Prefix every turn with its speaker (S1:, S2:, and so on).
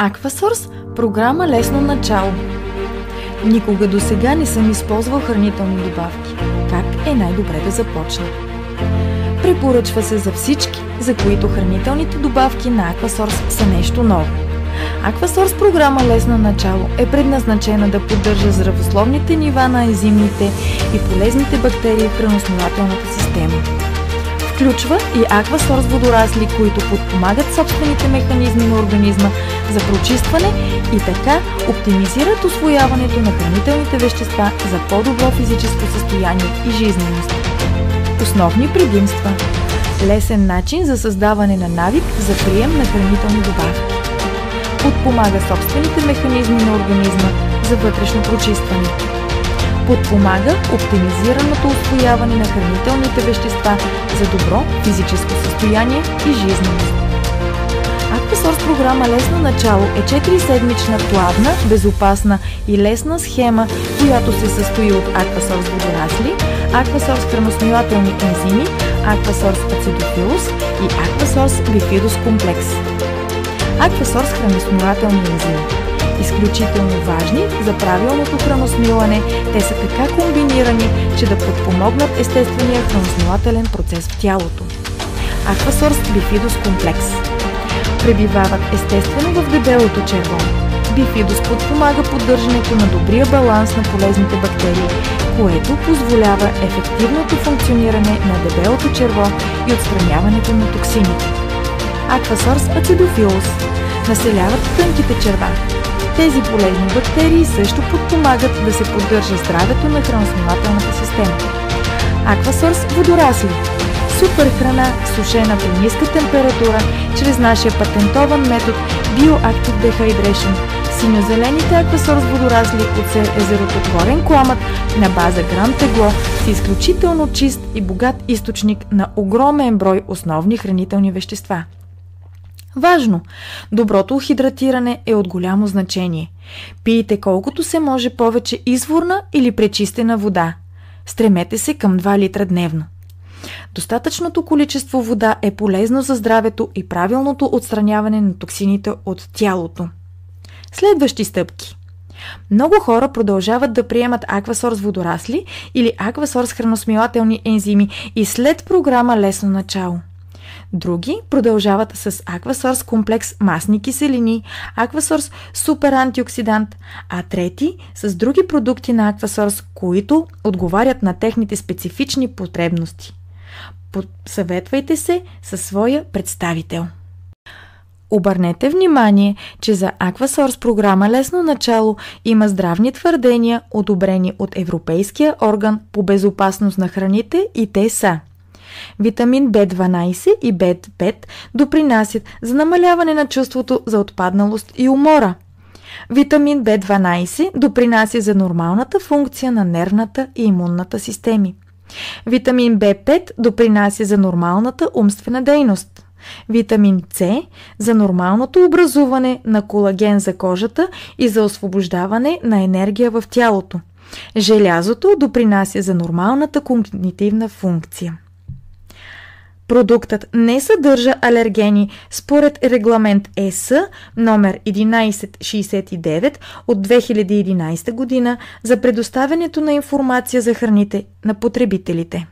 S1: Aquasource – програма лесно начало. Никога досега не съм използвал хранителни добавки. Как е най-добре да започна? Препоръчва се за всички, за които хранителните добавки на Aquasource са нещо ново. Aquasource програма лесно начало е предназначена да поддържа здравословните нива на ензимните и полезните бактерии в храносмилателната система. Включва и Aquasource водорасли, които подпомагат собствените механизми на организма за прочистване и така оптимизират усвояването на хранителните вещества за по-добро физическо състояние и жизненост. Основни предимства: лесен начин за създаване на навик за прием на хранителни добавки. Подпомага собствените механизми на организма за вътрешно прочистване. Подпомага оптимизираното усвояване на хранителните вещества за добро физическо състояние и жизненост. Aquasource програма лесно начало е 4-седмична, плавна, безопасна и лесна схема, която се състои от Aquasource водорасли, Aquasource храносмилателни ензими, Aquasource acidophilus и Aquasource bifidus комплекс. Aquasource храносмилателни ензими. Изключително важни за правилното храносмилане, те са така комбинирани, че да подпомогнат естествения храносмилателен процес в тялото. Aquasource bifidus комплекс. Пребивават естествено в дебелото черво. Bifidus подпомага поддържането на добрия баланс на полезните бактерии, което позволява ефективното функциониране на дебелото черво и отстраняването на токсините. Aquasource acidophilus населяват тънките черва. Тези полезни бактерии също подпомагат да се поддържа здравето на храносмилателната система. Aquasource водорасли. Супер храна, сушена при ниска температура, чрез нашия патентован метод Bioactive Dehydration. Синьо-зелените Aquasource водорасли от езеротворен кламът на база грам тегло са изключително чист и богат източник на огромен брой основни хранителни вещества. Важно! Доброто хидратиране е от голямо значение. Пийте колкото се може повече изворна или пречистена вода. Стремете се към 2 литра дневно. Достатъчното количество вода е полезно за здравето и правилното отстраняване на токсините от тялото. Следващи стъпки. Много хора продължават да приемат Aquasource водорасли или Aquasource храносмилателни ензими и след програма лесно начало. Други продължават с Aquasource комплекс масни киселини, Aquasource супер антиоксидант, а трети с други продукти на Aquasource, които отговарят на техните специфични потребности. Съветвайте се със своя представител. Обърнете внимание, че за Aquasource програма лесно начало има здравни твърдения, одобрени от Европейския орган по безопасност на храните, и те са: витамин B12 и B5 допринасят за намаляване на чувството за отпадналост и умора. Витамин B12 допринася за нормалната функция на нервната и имунната системи. Витамин B5 допринася за нормалната умствена дейност. Витамин С за нормалното образуване на колаген за кожата и за освобождаване на енергия в тялото. Желязото допринася за нормалната когнитивна функция. Продуктът не съдържа алергени според регламент ЕС номер 1169 от 2011 година за предоставянето на информация за храните на потребителите.